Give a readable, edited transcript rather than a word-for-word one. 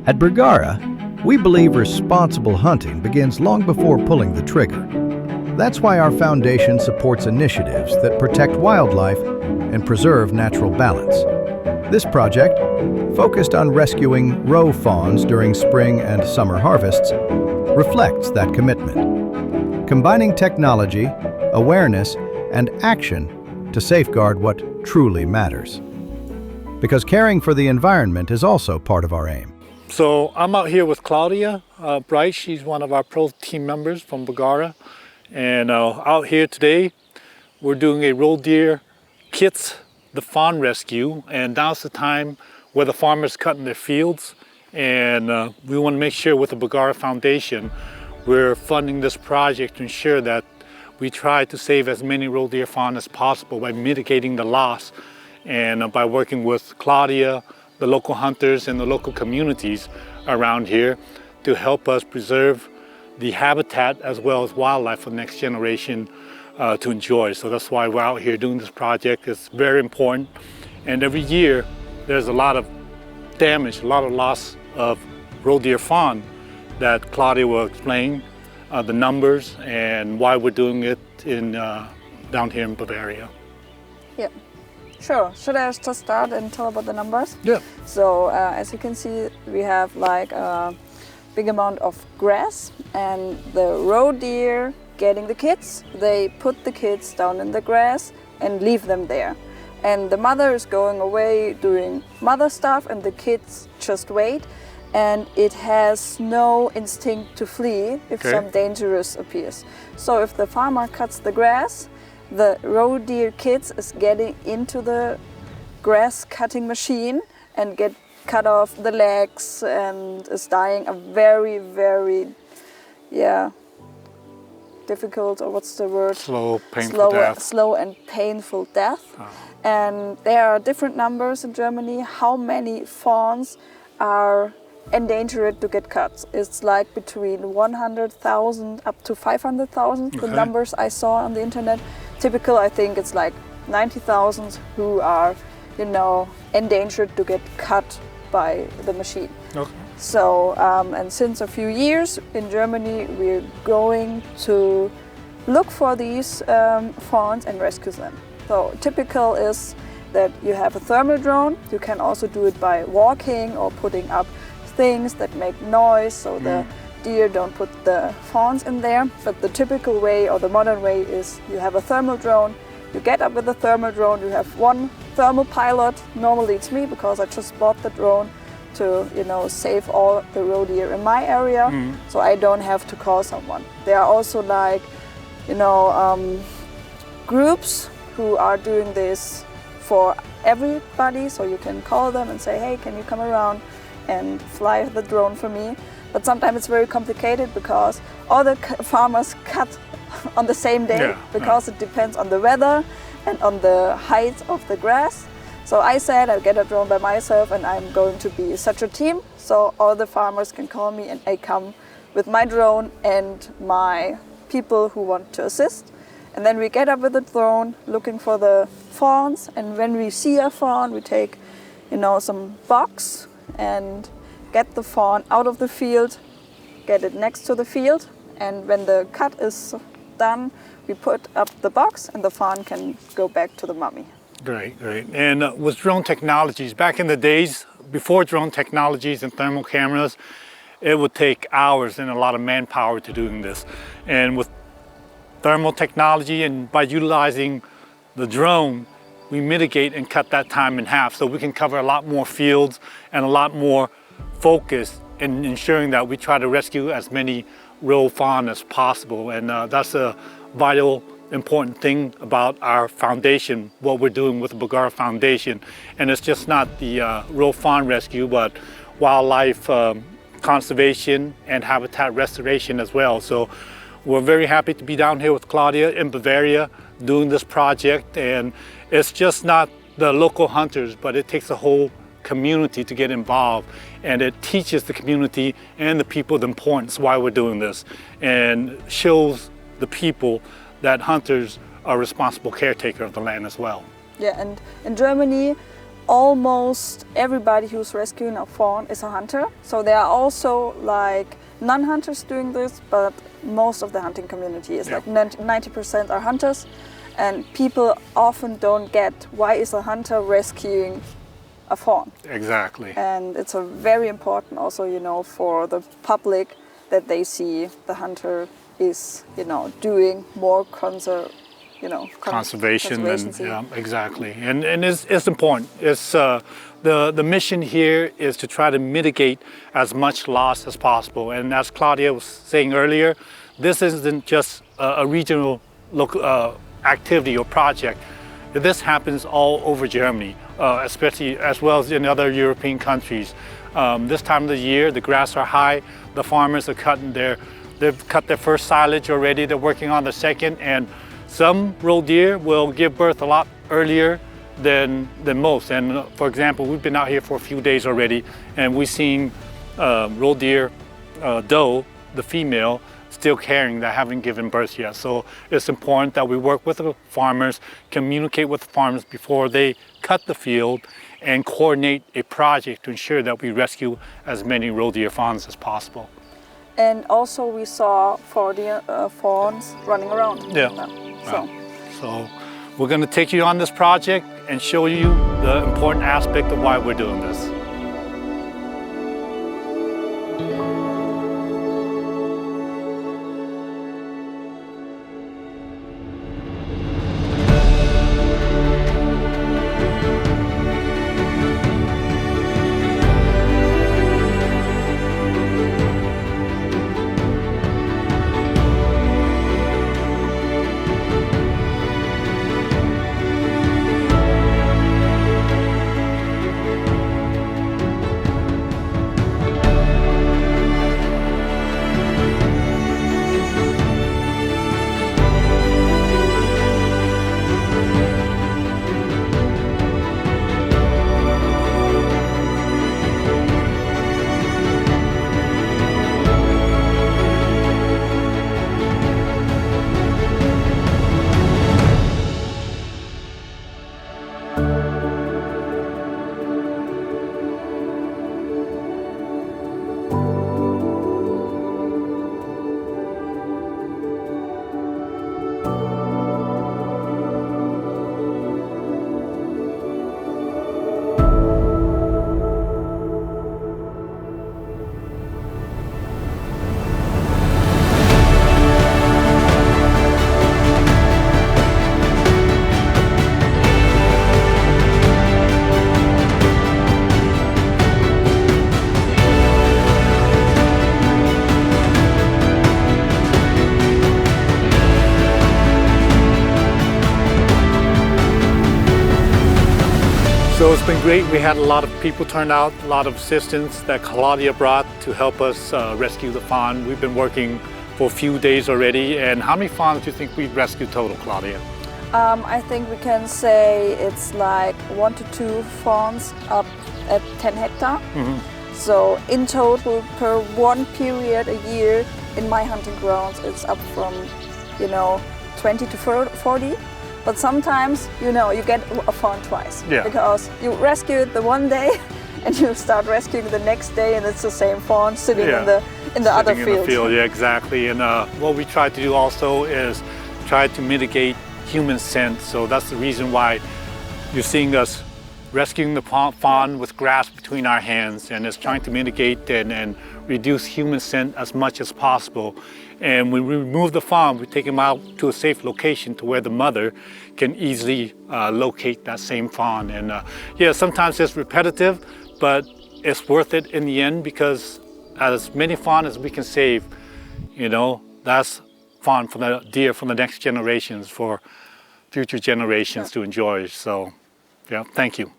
At Bergara, we believe responsible hunting begins long before pulling the trigger. That's why our foundation supports initiatives that protect wildlife and preserve natural balance. This project, focused on rescuing roe fawns during spring and summer harvests, reflects that commitment, combining technology, awareness, and action to safeguard what truly matters. Because caring for the environment is also part of our aim. So I'm out here with Claudia Breit. She's one of our pro team members from Bergara. And out here today, we're doing a roe deer kits, the fawn rescue. And now's the time where the farmers cutting their fields. And we want to make sure with the Bergara Foundation, we're funding this project to ensure that we try to save as many roe deer fawn as possible by mitigating the loss. And by working with Claudia, the local hunters and the local communities around here to help us preserve the habitat as well as wildlife for the next generation to enjoy. So that's why we're out here doing this project. It's very important. And every year there's a lot of damage, a lot of loss of roe deer fawn that Claudia will explain the numbers and why we're doing it in down here in Bavaria. Yeah. Sure. Should I just start and tell about the numbers? Yeah. So as you can see, we have like a big amount of grass, and the roe deer getting the kids, they put the kids down in the grass and leave them there. And the mother is going away doing mother stuff, and the kids just wait. And it has no instinct to flee if some dangerous appears. So if the farmer cuts the grass, the roe deer kids is getting into the grass cutting machine and get cut off the legs and is dying a very, very, difficult, or what's the word? Slow, painful death. Slow and painful death. Oh. And there are different numbers in Germany. How many fawns are endangered to get cut? It's like between 100,000 up to 500,000, the numbers I saw on the internet. Typical, I think it's like 90,000 who are, endangered to get cut by the machine. Okay. So, and since a few years in Germany, we're going to look for these fawns and rescue them. So typical is that you have a thermal drone. You can also do it by walking or putting up things that make noise so the deer don't put the fawns in there. But the typical way, or the modern way, is you have a thermal drone. You get up with the thermal drone, you have one thermal pilot. Normally it's me, because I just bought the drone to save all the roe deer in my area, so I don't have to call someone. There are also like groups who are doing this for everybody, so you can call them and say, hey, can you come around and fly the drone for me? But sometimes it's very complicated because all the farmers cut on the same day, because it depends on the weather and on the height of the grass. So I said I'll get a drone by myself, and I'm going to be such a team, so all the farmers can call me and I come with my drone and my people who want to assist. And then we get up with the drone looking for the fawns, and when we see a fawn, we take some box and get the fawn out of the field, get it next to the field, and when the cut is done, we put up the box and the fawn can go back to the mummy. Great. And with drone technologies, back in the days, before drone technologies and thermal cameras, it would take hours and a lot of manpower to doing this. And with thermal technology and by utilizing the drone, we mitigate and cut that time in half, so we can cover a lot more fields and a lot more focus in ensuring that we try to rescue as many roe fawn as possible. And that's a vital, important thing about our foundation, what we're doing with the Bergara Foundation. And it's just not the roe fawn rescue, but wildlife conservation and habitat restoration as well. So we're very happy to be down here with Claudia in Bavaria doing this project. And it's just not the local hunters, but it takes a whole community to get involved, and it teaches the community and the people the importance why we're doing this, and shows the people that hunters are responsible caretaker of the land as well. Yeah, and in Germany, almost everybody who's rescuing a fawn is a hunter. So there are also like non-hunters doing this, but most of the hunting community is like 90% are hunters. And people often don't get why is a hunter rescuing a fawn. Exactly. And it's a very important also, you know, for the public that they see the hunter is, you know, doing more conservation And yeah, exactly. And it's important. It's the mission here is to try to mitigate as much loss as possible. And as Claudia was saying earlier, this isn't just a regional activity or project. This happens all over Germany, especially as well as in other European countries. This time of the year, the grass are high. The farmers are they've cut their first silage already. They're working on the second, and some roe deer will give birth a lot earlier than most. And for example, we've been out here for a few days already, and we've seen roe deer doe, the female, still carrying that haven't given birth yet. So it's important that we work with the farmers, communicate with the farmers before they cut the field, and coordinate a project to ensure that we rescue as many roe deer fawns as possible. And also we saw fawns running around. So we're going to take you on this project and show you the important aspect of why we're doing this. So it's been great. We had a lot of people turn out, a lot of assistance that Claudia brought to help us rescue the fawn. We've been working for a few days already. And how many fawns do you think we've rescued total, Claudia? I think we can say it's like 1 to 2 fawns up at 10 hectares. So in total, per one period a year in my hunting grounds, it's up from, 20 to 40. But sometimes, you get a fawn twice, because you rescue it the one day and you start rescuing the next day, and it's the same fawn sitting in the other field. Yeah, exactly. And what we try to do also is try to mitigate human scent. So that's the reason why you're seeing us rescuing the fawn with grass between our hands, and it's trying to mitigate and reduce human scent as much as possible. And when we remove the fawn, we take him out to a safe location to where the mother can easily locate that same fawn. And yeah, sometimes it's repetitive, but it's worth it in the end, because as many fawn as we can save, that's fawn for the deer from the next generations, for future generations to enjoy. So yeah, thank you.